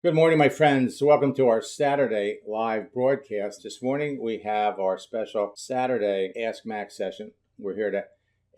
Good morning, my friends. Welcome to our Saturday live broadcast. This morning we have our special Saturday Ask Max session. We're here to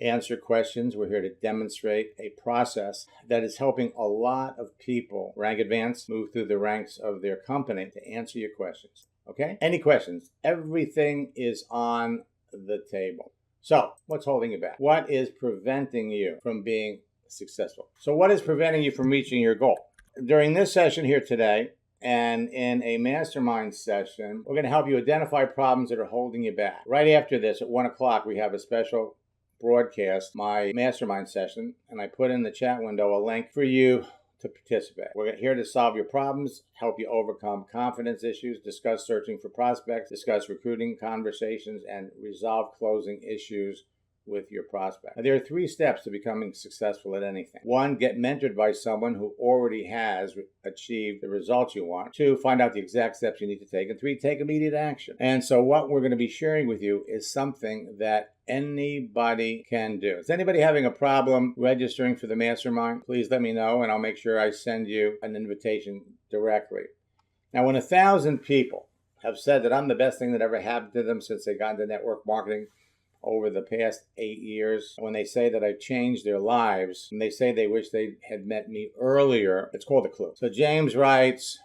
answer questions. We're here to demonstrate a process that is helping a lot of people rank advance, move through the ranks of their company to answer your questions. Okay? Any questions? Everything is on the table. So, what's holding you back? What is preventing you from being successful? So, what is preventing you from reaching your goal? During this session here today, and in a mastermind session, we're going to help you identify problems that are holding you back. Right after this, at 1 o'clock, we have a special broadcast, my mastermind session, and I put in the chat window a link for you to participate. We're here to solve your problems, help you overcome confidence issues, discuss searching for prospects, discuss recruiting conversations, and resolve closing issues with your prospect. Now, there are 3 steps to becoming successful at anything. 1, get mentored by someone who already has achieved the results you want. 2, find out the exact steps you need to take. And 3, take immediate action. And so what we're going to be sharing with you is something that anybody can do. Is anybody having a problem registering for the mastermind? Please let me know and I'll make sure I send you an invitation directly. Now, when 1,000 people have said that I'm the best thing that ever happened to them since they got into network marketing over the past 8 years, when they say that I've changed their lives, and they say they wish they had met me earlier, it's called a clue. So James writes,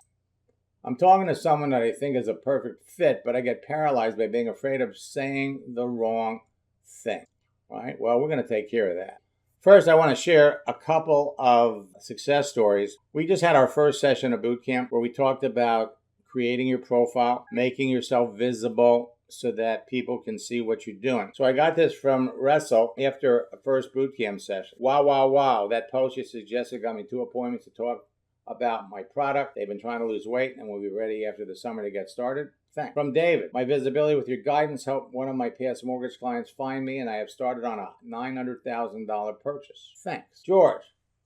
I'm talking to someone that I think is a perfect fit, but I get paralyzed by being afraid of saying the wrong thing. All right, well, we're going to take care of that. First, I want to share a couple of success stories. We just had our first session of boot camp where we talked about creating your profile, making yourself visible, so that people can see what you're doing. So I got this from Russell after a first boot camp session. Wow. That post you suggested got me 2 appointments to talk about my product. They've been trying to lose weight and will be ready after the summer to get started. Thanks. From David, my visibility with your guidance helped one of my past mortgage clients find me, and I have started on a $900,000 purchase. Thanks. George,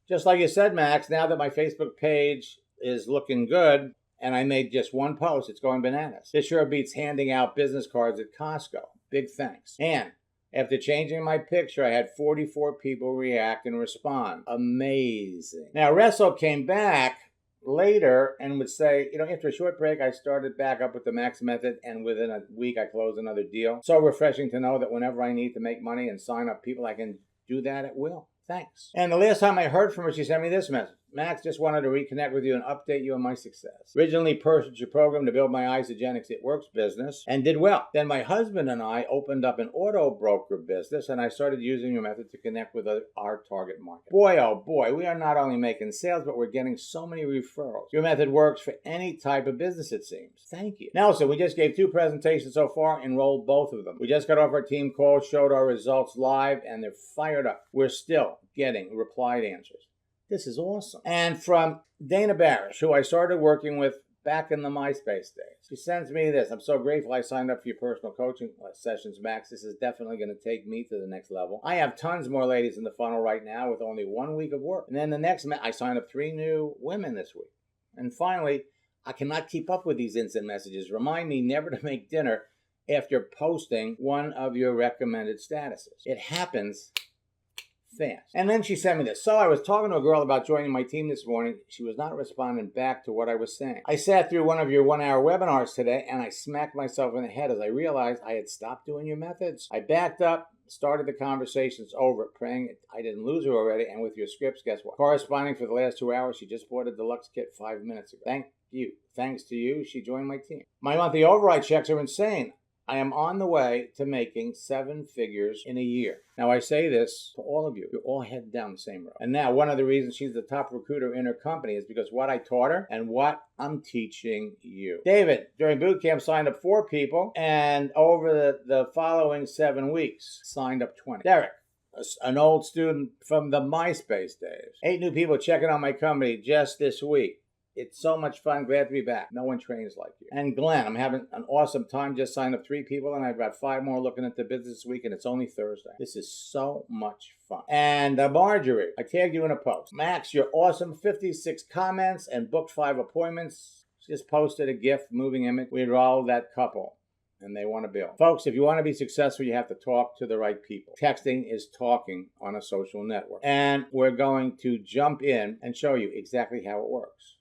just like you said, Max, now that my Facebook page is looking good, and I made just 1 post, it's going bananas. This sure beats handing out business cards at Costco. Big thanks. And after changing my picture, I had 44 people react and respond. Amazing. Now, Russell came back later and would say, after a short break, I started back up with the Max method, and within a week, I closed another deal. So refreshing to know that whenever I need to make money and sign up people, I can do that at will. Thanks. And the last time I heard from her, she sent me this message. Max, just wanted to reconnect with you and update you on my success. Originally purchased your program to build my Isagenix It Works business and did well. Then my husband and I opened up an auto broker business, and I started using your method to connect with our target market. Boy, oh boy, we are not only making sales, but we're getting so many referrals. Your method works for any type of business, it seems. Thank you. Nelson, we just gave 2 presentations so far, enrolled both of them. We just got off our team call, showed our results live, and they're fired up. We're still getting replied answers. This is awesome. And from Dana Barish, who I started working with back in the MySpace days. She sends me this. I'm so grateful I signed up for your personal coaching sessions, Max. This is definitely going to take me to the next level. I have tons more ladies in the funnel right now with only 1 week of work. And then the next, I signed up 3 new women this week. And finally, I cannot keep up with these instant messages. Remind me never to make dinner after posting one of your recommended statuses. It happens fast. And then she sent me this. So I was talking to a girl about joining my team this morning. She was not responding back to what I was saying. I sat through one of your 1-hour webinars today, and I smacked myself in the head as I realized I had stopped doing your methods. I backed up, started the conversations over, praying I didn't lose her already, and with your scripts, guess what? Corresponding for the last 2 hours, she just bought a deluxe kit 5 minutes ago. Thank you. Thanks to you, she joined my team. My monthly override checks are insane. I am on the way to making 7 figures in a year. Now, I say this to all of you. You're all heading down the same road. And now, one of the reasons she's the top recruiter in her company is because what I taught her and what I'm teaching you. David, during boot camp, signed up 4 people, and over the following 7 weeks, signed up 20. Derek, an old student from the MySpace days. 8 new people checking on my company just this week. It's so much fun. Glad to be back. No one trains like you. And Glenn, I'm having an awesome time. Just signed up 3 people, and I've got 5 more looking at the business this week, and it's only Thursday. This is so much fun. And Marjorie, I tagged you in a post. Max, you're awesome. 56 comments and booked 5 appointments. Just posted a GIF, moving image. We enrolled that couple, and they want to build. Folks, if you want to be successful, you have to talk to the right people. Texting is talking on a social network. And we're going to jump in and show you exactly how it works.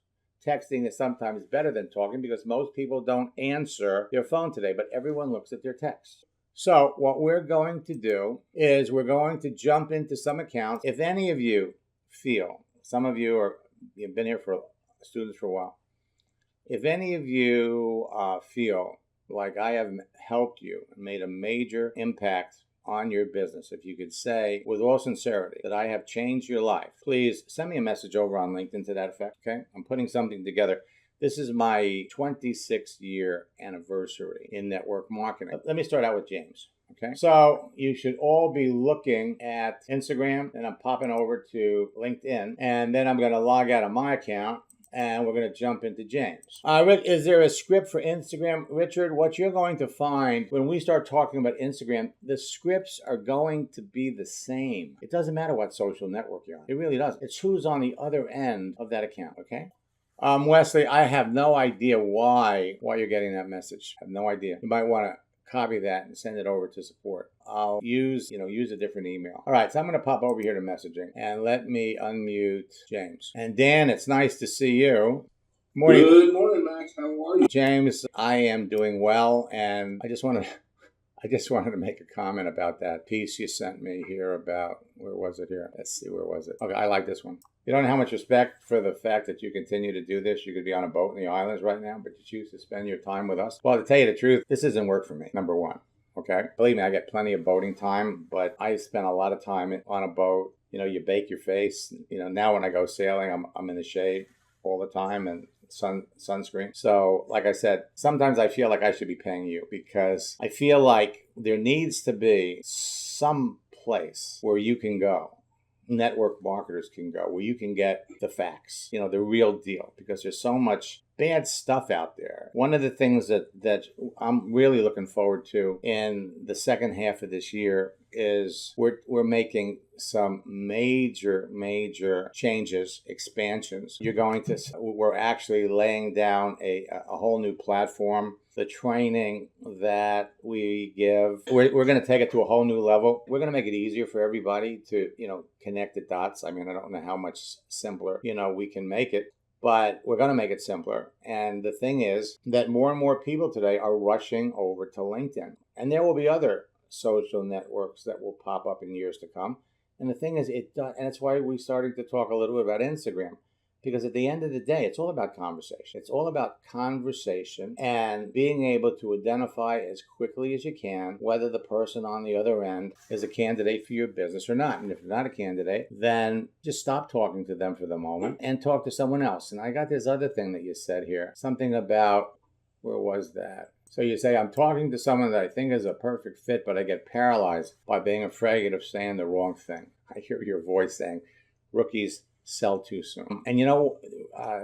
texting is sometimes better than talking because most people don't answer their phone today, but everyone looks at their texts. So what we're going to do is we're going to jump into some accounts. If any of you feel, some of you you've been here for students for a while, if any of you feel like I have helped you and made a major impact on your business, if you could say with all sincerity that I have changed your life, please send me a message over on LinkedIn to that effect, okay? I'm putting something together. This is my 26th year anniversary in network marketing. Let me start out with James, okay? So you should all be looking at Instagram, and I'm popping over to LinkedIn, and then I'm going to log out of my account, and we're going to jump into James. Rick, is there a script for Instagram? Richard, what you're going to find when we start talking about Instagram, the scripts are going to be the same. It doesn't matter what social network you're on. It really doesn't. It's who's on the other end of that account, okay? Wesley, I have no idea why you're getting that message. I have no idea. You might want to copy that and send it over to support. I'll use a different email. All right, so I'm going to pop over here to messaging and let me unmute James. And Dan, it's nice to see you. Morning. Good morning, Max. How are you? James, I am doing well, and I just wanted to make a comment about that piece you sent me here about, where was it here? Let's see, where was it? Okay, I like this one. You don't know how much respect for the fact that you continue to do this. You could be on a boat in the islands right now, but you choose to spend your time with us. Well, to tell you the truth, this isn't work for me, number one. Okay? Believe me, I get plenty of boating time, but I spend a lot of time on a boat. You bake your face. Now when I go sailing, I'm in the shade all the time and sunscreen. So, like I said, sometimes I feel like I should be paying you because I feel like there needs to be some place where you can go. Network marketers can go, where you can get the facts, the real deal, because there's so much bad stuff out there. One of the things that I'm really looking forward to in the second half of this year is we're making some major changes, expansions. We're actually laying down a whole new platform. The training that we give, we're going to take it to a whole new level. We're going to make it easier for everybody to, connect the dots. I mean, I don't know how much simpler, we can make it, but we're going to make it simpler. And the thing is that more and more people today are rushing over to LinkedIn. And there will be other social networks that will pop up in years to come. And the thing is, and that's why we started to talk a little bit about Instagram. Because at the end of the day, it's all about conversation. It's all about conversation and being able to identify as quickly as you can whether the person on the other end is a candidate for your business or not. And if they're not a candidate, then just stop talking to them for the moment and talk to someone else. And I got this other thing that you said here, something about, where was that? So you say, I'm talking to someone that I think is a perfect fit, but I get paralyzed by being afraid of saying the wrong thing. I hear your voice saying, rookies sell too soon. And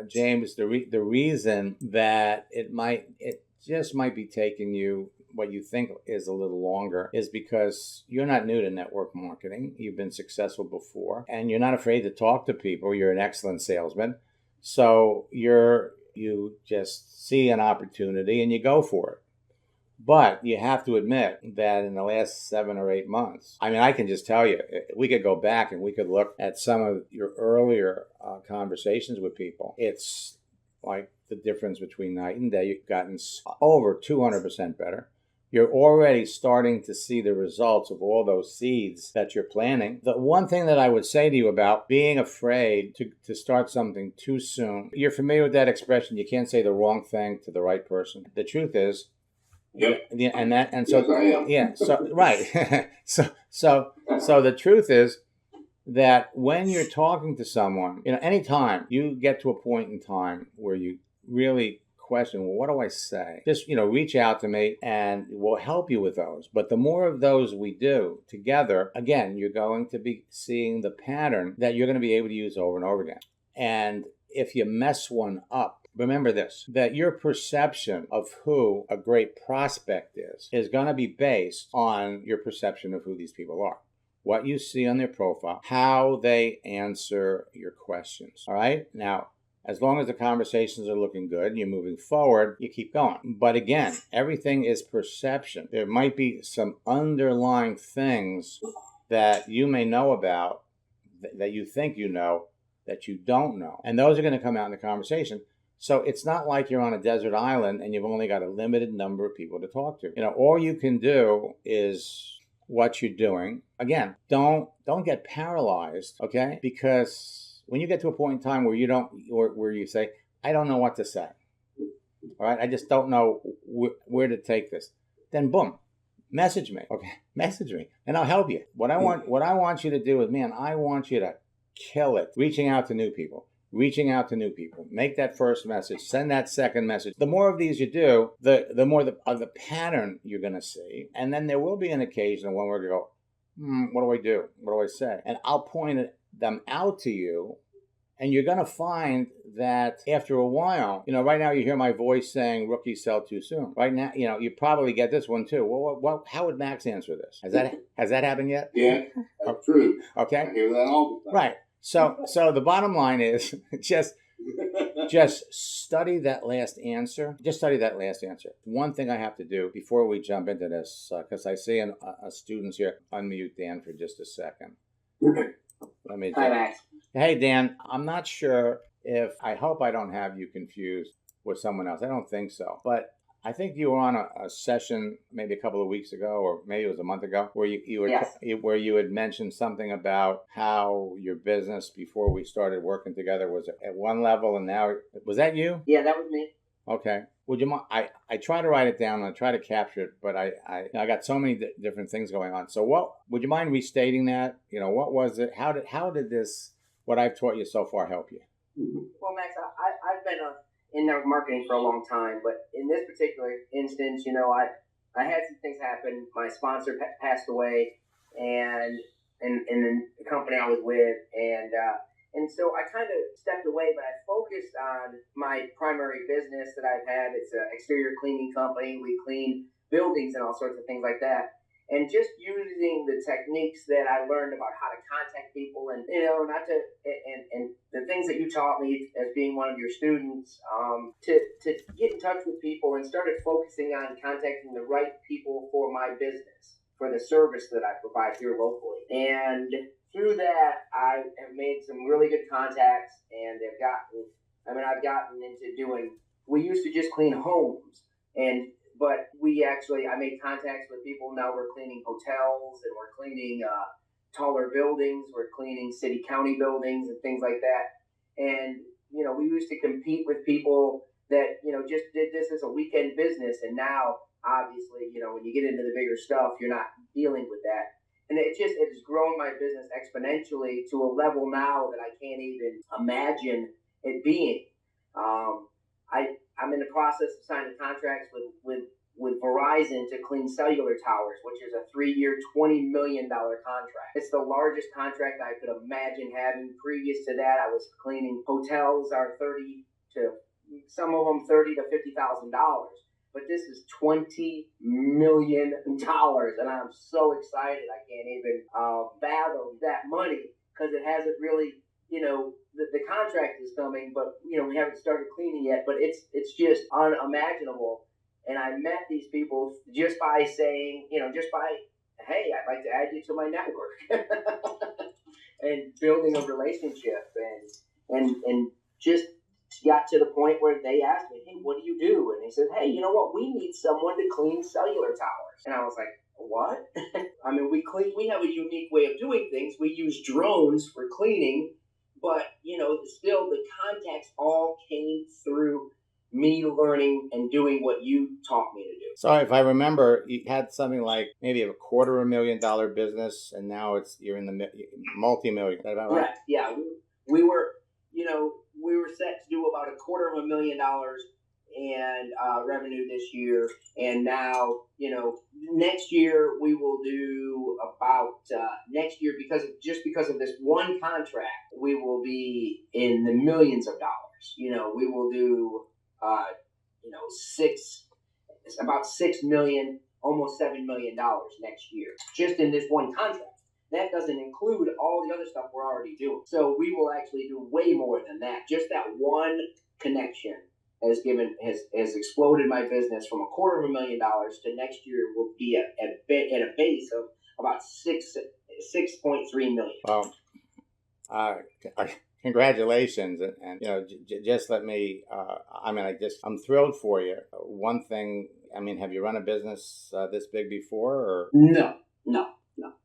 James, the reason that it just might be taking you what you think is a little longer is because you're not new to network marketing. You've been successful before, and you're not afraid to talk to people. You're an excellent salesman. So you just see an opportunity and you go for it. But you have to admit that in the last 7 or 8 months, I mean, I can just tell you, we could go back and we could look at some of your earlier conversations with people. It's like the difference between night and day. You've gotten over 200% better. You're already starting to see the results of all those seeds that you're planting. The one thing that I would say to you about being afraid to start something too soon, you're familiar with that expression, you can't say the wrong thing to the right person. The truth is, yep. Right. So the truth is that when you're talking to someone, anytime you get to a point in time where you really question, well, what do I say? Just, reach out to me and we'll help you with those. But the more of those we do together, again, you're going to be seeing the pattern that you're going to be able to use over and over again. And if you mess one up, remember this, that your perception of who a great prospect is going to be based on your perception of who these people are. What you see on their profile, how they answer your questions. All right? Now, as long as the conversations are looking good and you're moving forward, you keep going. But again, everything is perception. There might be some underlying things that you may know about, that you think you know, that you don't know. And those are going to come out in the conversation. So it's not like you're on a desert island and you've only got a limited number of people to talk to. All you can do is what you're doing. Again, don't get paralyzed, okay? Because when you get to a point in time where you say, I don't know what to say. All right, I just don't know where to take this. Then boom, message me. Okay, message me, and I'll help you. What I want you to do is, man, I want you to kill it. Reaching out to new people. Make that first message. Send that second message. The more of these you do, the more of the pattern you're going to see, and then there will be an occasion when we're going to go, what do I do? What do I say? And I'll point them out to you. And you're going to find that after a while, right now you hear my voice saying rookies sell too soon. Right now, you probably get this one too. Well, how would Max answer this? Has that happened yet? Yeah, that's true. Okay. I hear that all the time. Right. So the bottom line is just study that last answer. Just study that last answer. One thing I have to do before we jump into this, because I see a students here. Unmute Dan for just a second. Let me. Hi, Max. Hey, Dan, I'm not sure I hope I don't have you confused with someone else. I don't think so. But I think you were on a session maybe a couple of weeks ago, or maybe it was a month ago, where where you had mentioned something about how your business before we started working together was at one level, and now, was that you? Yeah, that was me. Okay. Would you mind? I try to write it down and I try to capture it, but I got so many different things going on. So would you mind restating that? What was it? How did this, what I've taught you so far, help you? Well, Max, I've been in network marketing for a long time, but in this particular instance, I had some things happen. My sponsor passed away, and the company I was with, and so I kind of stepped away, but I focused on my primary business that I've had. It's an exterior cleaning company. We clean buildings and all sorts of things like that. And just using the techniques that I learned about how to contact people and the things that you taught me as being one of your students, to get in touch with people, and started focusing on contacting the right people for my business, for the service that I provide here locally. And through that, I have made some really good contacts, and I've gotten into doing, we used to just clean homes, but I made contacts with people. Now we're cleaning hotels, and we're cleaning taller buildings. We're cleaning city county buildings and things like that. And, we used to compete with people that, just did this as a weekend business. And now, obviously, when you get into the bigger stuff, you're not dealing with that. And it's grown my business exponentially to a level now that I can't even imagine it being. I'm in the process of signing contracts with Verizon to clean cellular towers, which is a 3-year, $20 million contract. It's the largest contract I could imagine having. Previous to that, I was cleaning hotels, some of them $30,000 to $50,000. But this is $20 million, and I'm so excited I can't even fathom that money, because it hasn't really, the contract is coming, but we haven't started cleaning yet. But it's just unimaginable. And I met these people just by saying, hey, I'd like to add you to my network, and building a relationship, and just got to the point where they asked me, hey, what do you do? And they said, hey, you know what? We need someone to clean cellular towers. And I was like, what? We have a unique way of doing things. We use drones for cleaning, but, still the contacts all came through me learning and doing what you taught me to do. So if I remember, you had something like maybe a $250,000 business, and now you're in the multi-million. Is that about right? Correct. Yeah, we were set to do about $250,000 and revenue this year, and now next year we will do about next year, because of this one contract, we will be in the millions of dollars. We will do about $6 million, almost $7 million next year, just in this one contract. That doesn't include all the other stuff we're already doing. So we will actually do way more than that. Just that one connection has exploded my business from $250,000 to next year will be at a base of about $6.3 million. Well, congratulations. And just let me, I'm thrilled for you. One thing, have you run a business this big before? Or? No.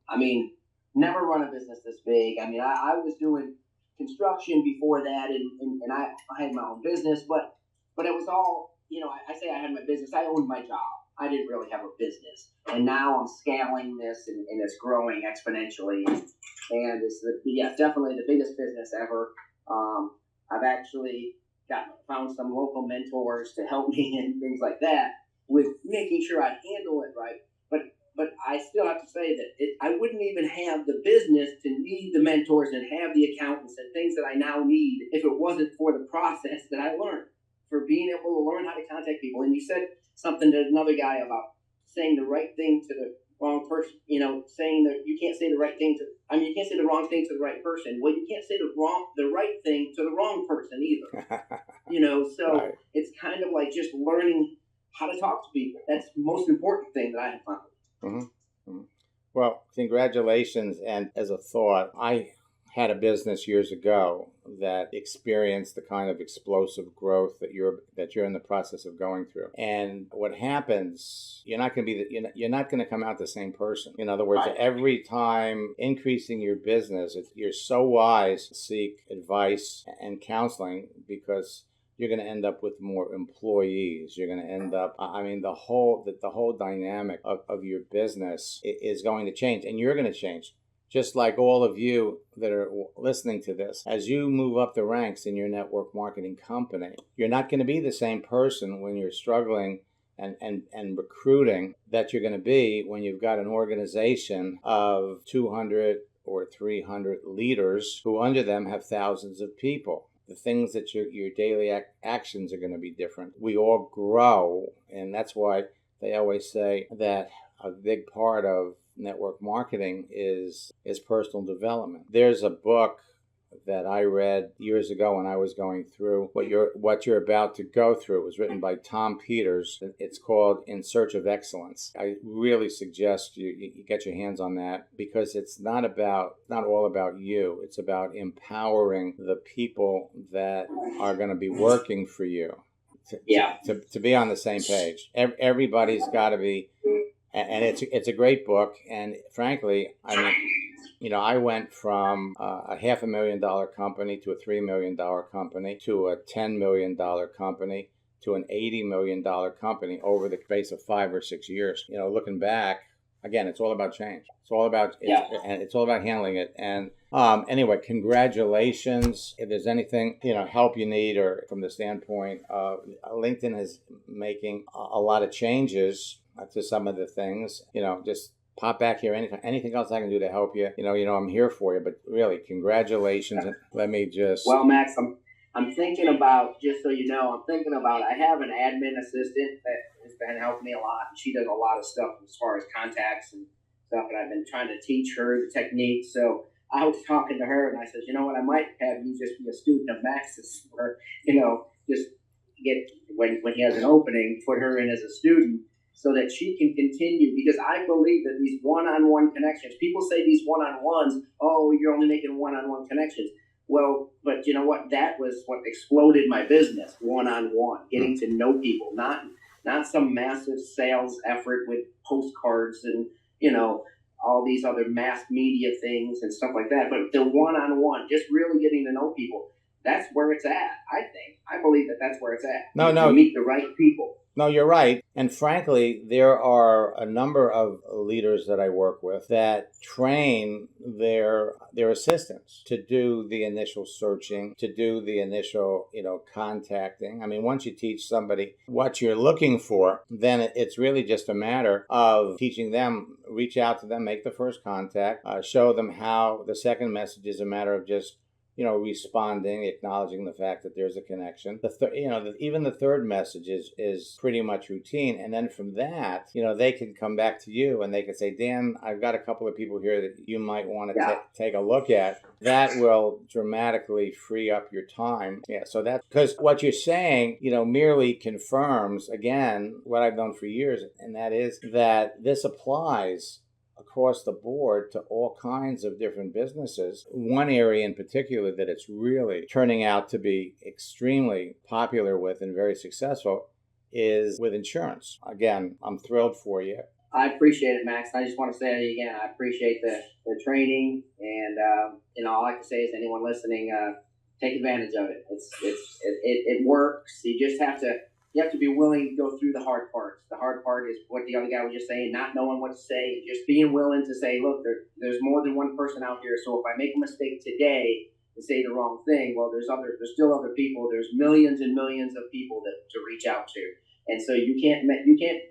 I mean, never run a business this big. I mean, I was doing construction before that, and I had my own business, but it was all, I say I had my business. I owned my job. I didn't really have a business. And now I'm scaling this, and it's growing exponentially. And it's definitely the biggest business ever. I've actually found some local mentors to help me and things like that with making sure I handle it right. But I still have to say that I wouldn't even have the business to need the mentors and have the accountants and things that I now need if it wasn't for the process that I learned, for being able to learn how to contact people. And you said something to another guy about saying the right thing to the wrong person, saying that you can't say the right thing you can't say the wrong thing to the right person. Well, you can't say the right thing to the wrong person either. So right. It's kind of like just learning how to talk to people. That's the most important thing that I have found. Mm-hmm. Well, congratulations. And as a thought, I had a business years ago that experienced the kind of explosive growth that you're in the process of going through. And what happens, you're not going to come out the same person. In other words, right. Every time increasing your business, you're so wise to seek advice and counseling, because you're going to end up with more employees. You're going to end up, the whole dynamic of your business is going to change, and you're going to change. Just like all of you that are listening to this, as you move up the ranks in your network marketing company, you're not going to be the same person when you're struggling and recruiting that you're going to be when you've got an organization of 200 or 300 leaders who under them have thousands of people. The things that your daily actions are going to be different. We all grow, and that's why they always say that a big part of network marketing is personal development. There's a book that I read years ago when I was going through what you're about to go through. It was written by Tom Peters. It's called In Search of Excellence. I really suggest you get your hands on that, because it's not all about you. It's about empowering the people that are going to be working for you to be on the same page. Everybody's got to be, and it's a great book. And frankly, I went from a $500,000 company to a $3 million company to a $10 million company to an $80 million company over the space of 5 or 6 years. Looking back, again, it's all about change. It's all about and it's all about handling it. And anyway, congratulations. If there's anything help you need, or from the standpoint of LinkedIn is making a lot of changes to some of the things, just pop back here anytime. Anything else I can do to help you, I'm here for you. But really, congratulations. And let me just... Well, Max, I'm thinking about, just so you know, I have an admin assistant that has been helping me a lot. She does a lot of stuff as far as contacts and stuff, and I've been trying to teach her the techniques. So I was talking to her, and I said, I might have you just be a student of Max's, or, just get, when he has an opening, put her in as a student, so that she can continue, because I believe that these one-on-one connections, people say these one-on-ones, oh, you're only making one-on-one connections. Well, but you know what? That was what exploded my business, one-on-one, getting to know people, not some massive sales effort with postcards and, all these other mass media things and stuff like that. But the one-on-one, just really getting to know people, that's where it's at, I think. I believe that that's where it's at. To meet the right people. No, you're right. And frankly, there are a number of leaders that I work with that train their assistants to do the initial searching, to do the initial, contacting. Once you teach somebody what you're looking for, then it's really just a matter of teaching them, reach out to them, make the first contact, show them how. The second message is a matter of just responding, acknowledging the fact that there's a connection. Even the third message is pretty much routine. And then from that, they can come back to you and they can say, Dan, I've got a couple of people here that you might want to take a look at. That will dramatically free up your time. Yeah, so that's because what you're saying, merely confirms, again, what I've known for years, and that is that this applies across the board to all kinds of different businesses. One area in particular that it's really turning out to be extremely popular with and very successful is with insurance. Again, I'm thrilled for you. I appreciate it, Max. I just want to say it again. I appreciate the training, and all I can say is anyone listening, take advantage of it. It works. You just have to be willing to go through the hard parts. The hard part is what the other guy was just saying, not knowing what to say, and just being willing to say, look, there's more than one person out here. So if I make a mistake today and say the wrong thing, well, there's still other people. There's millions and millions of people to reach out to. And so you're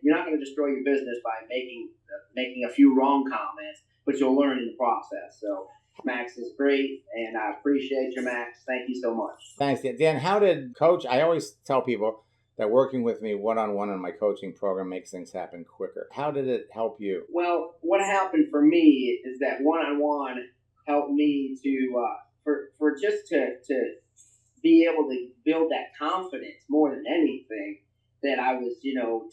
not going to destroy your business by making a few wrong comments, but you'll learn in the process. So Max is great, and I appreciate you, Max. Thank you so much. Thanks, Dan. Dan, how did Coach? I always tell people that working with me one-on-one in my coaching program makes things happen quicker. How did it help you? Well, what happened for me is that one-on-one helped me to be able to build that confidence more than anything, that I was,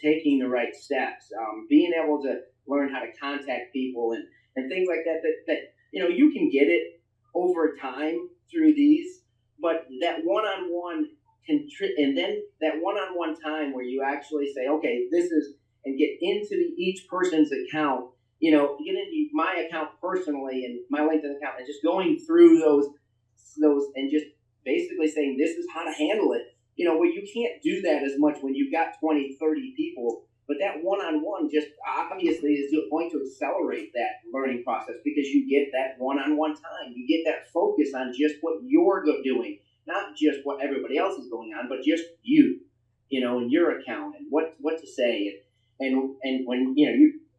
taking the right steps, being able to learn how to contact people and things like that you can get it over time through these, but that one-on-one and then that one-on-one time where you actually say, okay, this is, and get into each person's account, get into my account personally and my LinkedIn account, and just going through those and just basically saying, this is how to handle it. Where you can't do that as much when you've got 20, 30 people, but that one-on-one just obviously is going to accelerate that learning process, because you get that one-on-one time. You get that focus on just what you're doing, not just what everybody else is going on, but just you, in your account, and what to say. And when,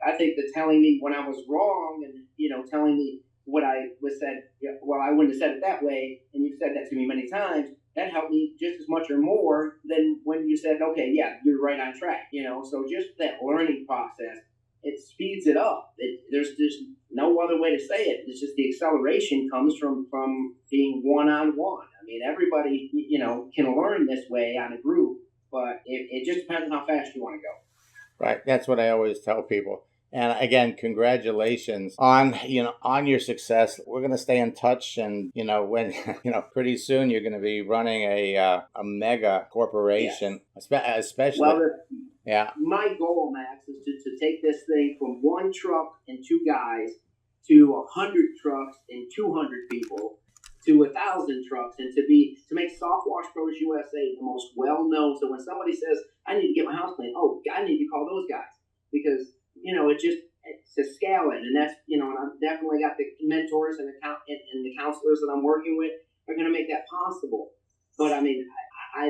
I think that telling me when I was wrong, and, telling me what I was said, well, I wouldn't have said it that way, and you've said that to me many times, that helped me just as much or more than when you said, okay, yeah, you're right on track. So just that learning process, it speeds it up. There's no other way to say it. It's just the acceleration comes from being one-on-one. I mean, everybody, can learn this way on a group, but it just depends on how fast you want to go. Right. That's what I always tell people. And again, congratulations on your success. We're going to stay in touch, and when pretty soon you're going to be running a mega corporation, yes. Especially. Well, yeah. My goal, Max, is to take this thing from one truck and two guys to 100 trucks and 200 people to 1,000 trucks, and to make Soft Wash Pros USA the most well known. So when somebody says, "I need to get my house clean," I need to call those guys, because it's to scale it. And that's, and I've definitely got the mentors and the counselors that I'm working with are going to make that possible. But I mean,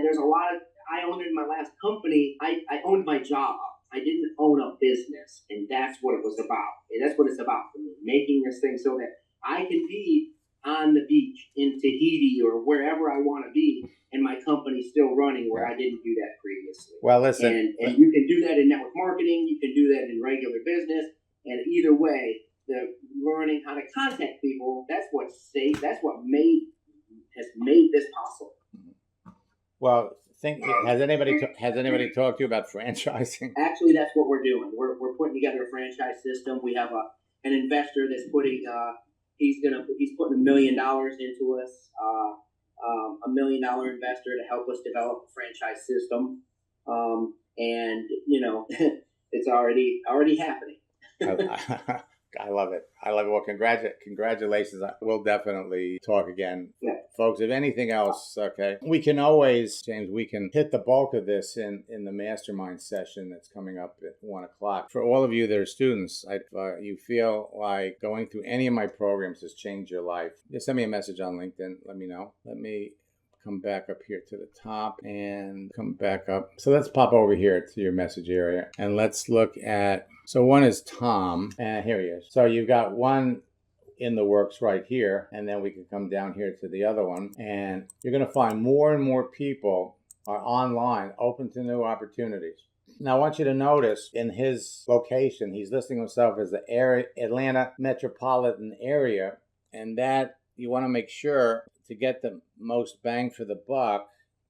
there's a lot of, I owned in my last company, I owned my job. I didn't own a business. And that's what it was about. And that's what it's about for me, making this thing so that I can be on the beach in Tahiti or wherever I want to be, and my company's still running, where I didn't do that previously. Well, listen. And you can do that in network marketing. You can do that in regular business. And either way, the learning how to contact people, that's what has made this possible. Well, has anybody talked to you about franchising? Actually, that's what we're doing. We're putting together a franchise system. We have an investor that's putting he's putting $1 million into us. $1 million investor to help us develop a franchise system, and it's already happening. I love it. Well, congratulations. We'll definitely talk again. Yeah. Folks, if anything else, okay, we can always, James, we can hit the bulk of this in the mastermind session that's coming up at 1:00. For all of you that are students, if you feel like going through any of my programs has changed your life, just send me a message on LinkedIn. Let me know. Let me come back up here to the top and come back up. So let's pop over here to your message area, and let's look at, so one is Tom, and here he is. So you've got one in the works right here, and then we can come down here to the other one, and you're going to find more and more people are online, open to new opportunities. Now, I want you to notice in his location, he's listing himself as the Atlanta metropolitan area, and that you want to make sure to get the most bang for the buck,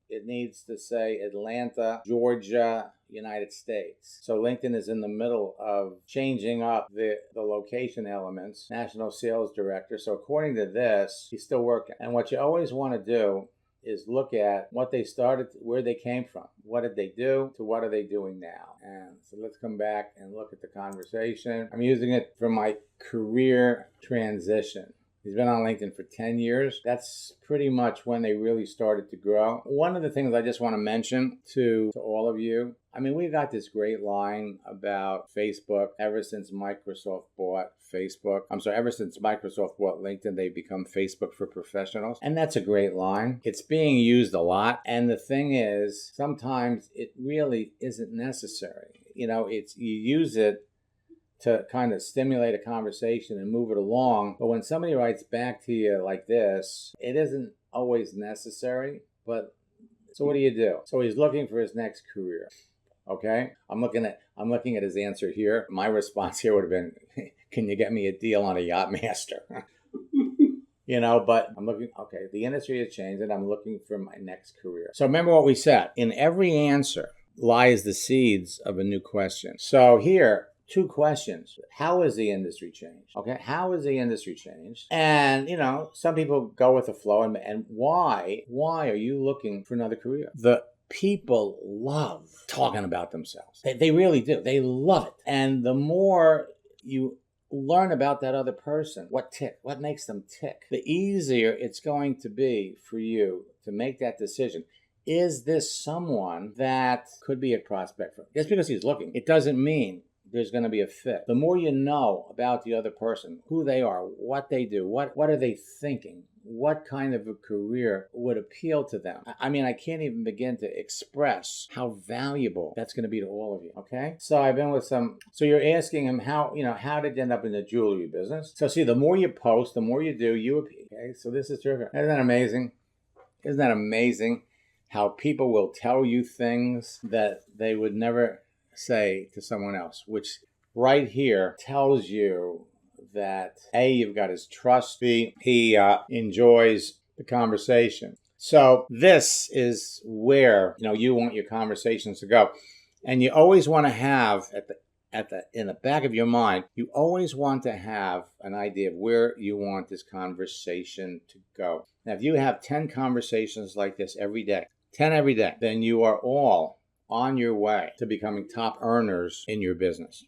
it needs to say Atlanta, Georgia, United States. So LinkedIn is in the middle of changing up the location elements. National Sales Director. So according to this, he's still working. And what you always want to do is look at what they started, where they came from. What did they do to what are they doing now? And so let's come back and look at the conversation. I'm using it for my career transition. He's been on LinkedIn for 10 years. That's pretty much when they really started to grow. One of the things I just want to mention to all of you, I mean, we got this great line about Facebook ever since Microsoft bought Facebook. Ever since Microsoft bought LinkedIn, they've become Facebook for professionals. And that's a great line. It's being used a lot. And the thing is, sometimes it really isn't necessary. You use it to kind of stimulate a conversation and move it along. But when somebody writes back to you like this, it isn't always necessary. But so what do you do? So he's looking for his next career. Okay? I'm looking at his answer here. My response here would have been, can you get me a deal on a Yachtmaster? But I'm looking, okay, the industry has changed and I'm looking for my next career. So remember what we said. In every answer lies the seeds of a new question. So here, 2 questions. How has the industry changed? Okay, how has the industry changed? And, some people go with the flow. And why are you looking for another career? The people love talking about themselves. They really do. They love it. And the more you learn about that other person, what makes them tick, the easier it's going to be for you to make that decision. Is this someone that could be a prospect for? Just because he's looking, it doesn't mean there's going to be a fit. The more you know about the other person, who they are, what they do, what are they thinking, what kind of a career would appeal to them. I mean, I can't even begin to express how valuable that's going to be to all of you, okay? So I've been with so you're asking him how did you end up in the jewelry business? So see, the more you post, the more you do, okay? So this is terrific. Isn't that amazing? Isn't that amazing how people will tell you things that they would never say to someone else, which right here tells you that A, you've got his trust, B, he enjoys the conversation. So this is where you want your conversations to go, and you always want to have in the back of your mind, you always want to have an idea of where you want this conversation to go. Now, if you have 10 conversations like this every day, 10 every day, then you are all on your way to becoming top earners in your business.